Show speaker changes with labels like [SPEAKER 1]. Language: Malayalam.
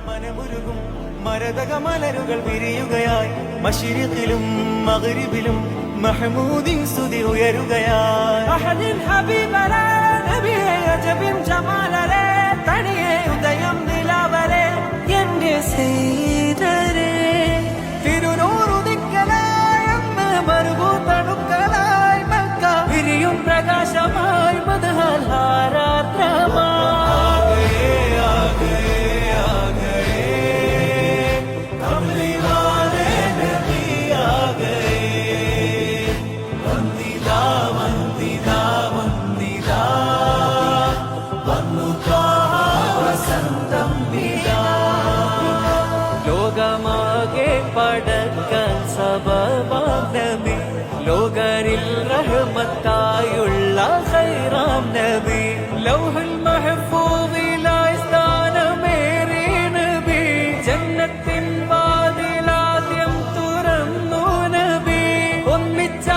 [SPEAKER 1] മനമുരുകും മരതക മലരുകൾ വിരിയുകയായി മശരിഖിലും മഗ്രിബിലും മഹ്മൂദിൻ സ്തുതി ഉയരുകയായി
[SPEAKER 2] അഹദിൻ ഹബീബരേ നബിയേ അജബിൻ ജമാലരേ തനിയെ ഉദയം നിലാവരേ എന്റെ സീതരേ
[SPEAKER 1] തിരുനൂറുദിക്കലായി അന്ന് മരുഭൂതണുക്കളായി മക്ക
[SPEAKER 2] വിരിയും പ്രകാശമായി മദ്ഹഹാരാത്രമായി ലോകമാകെ പടക്കാൻ സബബാം നബി ലോകരിൽ റഹ്മത്തായുള്ള ഖൈറാം നബി ലൗഹുൽ മഹ്ഫൂദിലായി സ്ഥാനമേറി നബി ജന്നത്തിൻ വാതിലാദ്യം തുറന്നു നബി ഒന്നിച്ച